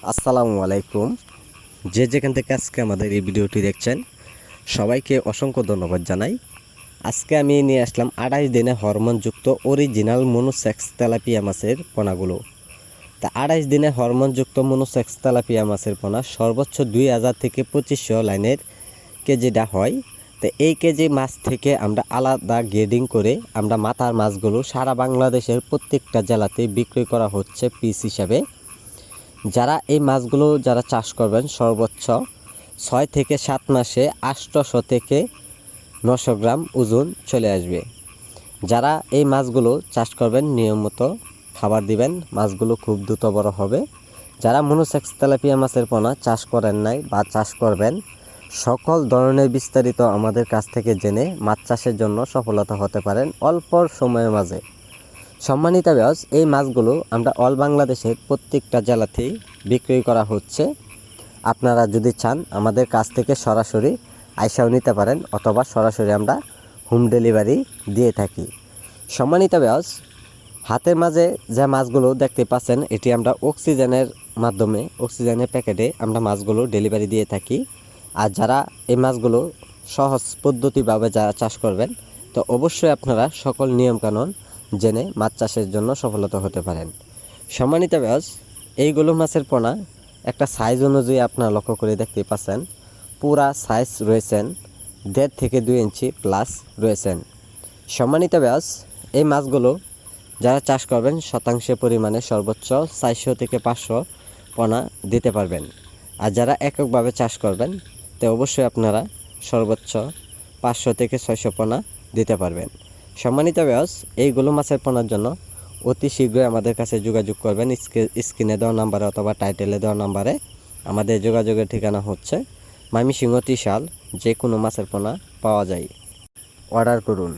আসসালামু আলাইকুম। যে যেখান থেকে আজকে আমাদের এই ভিডিওটি দেখছেন সবাইকে অসংখ্য ধন্যবাদ জানাই। আজকে আমি নিয়ে আসলাম 28 দিনে হরমোনযুক্ত অরিজিনাল মনোসেক্স তেলাপিয়া মাছের পোনাগুলো। তা 28 দিনে হরমোনযুক্ত মনোসেক্স তেলাপিয়া মাছের পোনা সর্বোচ্চ 2000 থেকে 2500 লাইনের কেজিটা হয়। তো এই কেজি মাছ থেকে আমরা আলাদা গ্রেডিং করে আমরা মাথার মাছগুলো সারা বাংলাদেশের প্রত্যেকটা জেলাতে বিক্রি করা হচ্ছে পিস হিসাবে। যারা এই মাছগুলো চাষ করবেন সর্বোচ্চ 6 থেকে 7 মাসে 800 থেকে 900 গ্রাম ওজন চলে আসবে। যারা এই মাছগুলো চাষ করবেন নিয়মিত খাবার দিবেন, মাছগুলো খুব দ্রুত বড় হবে। যারা মনোসেক্স তেলাপিয়া মাছের পোনা চাষ করেন নাই বা চাষ করবেন, সকল ধরনের বিস্তারিত আমাদের কাছ থেকে জেনে মাছ চাষের জন্য সফলতা হতে পারেন অল্প সময়ের মাঝে। সম্মানিত ভিউয়ার্স, এই মাছগুলো আমরা অল বাংলাদেশের প্রত্যেকটা জেলাতেই বিক্রি করা হচ্ছে। আপনারা যদি চান আমাদের কাছ থেকে সরাসরি আইসাও নিতে পারেন, অথবা সরাসরি আমরা হোম ডেলিভারি দিয়ে থাকি। সম্মানিত ভিউয়ার্স, হাতের মাঝে যে মাছগুলো দেখতে পাচ্ছেন এটি আমরা অক্সিজেনের মাধ্যমে অক্সিজেনের প্যাকেটে আমরা মাছগুলো ডেলিভারি দিয়ে থাকি। আর যারা এই মাছগুলো সহজ পদ্ধতিভাবে যারা চাষ করবেন, তো অবশ্যই আপনারা সকল নিয়মকানুন জেনে মাছ চাষের জন্য সফলতা হতে পারেন। সম্মানিত ভিউয়ার্স, এইগুলো মাছের পোনা একটা সাইজ অনুযায়ী আপনারা লক্ষ্য করে দেখতে পাচ্ছেন, পুরা সাইজ রয়েছেন 1.5 থেকে 2 ইঞ্চি প্লাস রয়েছেন। সম্মানিত ভিউয়ার্স, এই মাছগুলো যারা চাষ করবেন শতাংশে পরিমাণে সর্বোচ্চ 400 থেকে 500 পোনা দিতে পারবেন। আর যারা এককভাবে চাষ করবেন তো অবশ্যই আপনারা সর্বোচ্চ 500 থেকে 600 পোনা দিতে পারবেন। সম্মানিত ভিউয়ার্স, এইগুলো মাছের পোনার জন্য অতি শীঘ্রই আমাদের কাছে যোগাযোগ করবেন। স্ক্রিনে দেওয়া নাম্বারে অথবা টাইটেলে দেওয়া নাম্বারে আমাদের যোগাযোগের ঠিকানা হচ্ছে ময়মনসিংহ ত্রিশাল। যে কোনো মাছের পোনা পাওয়া যায়, অর্ডার করুন।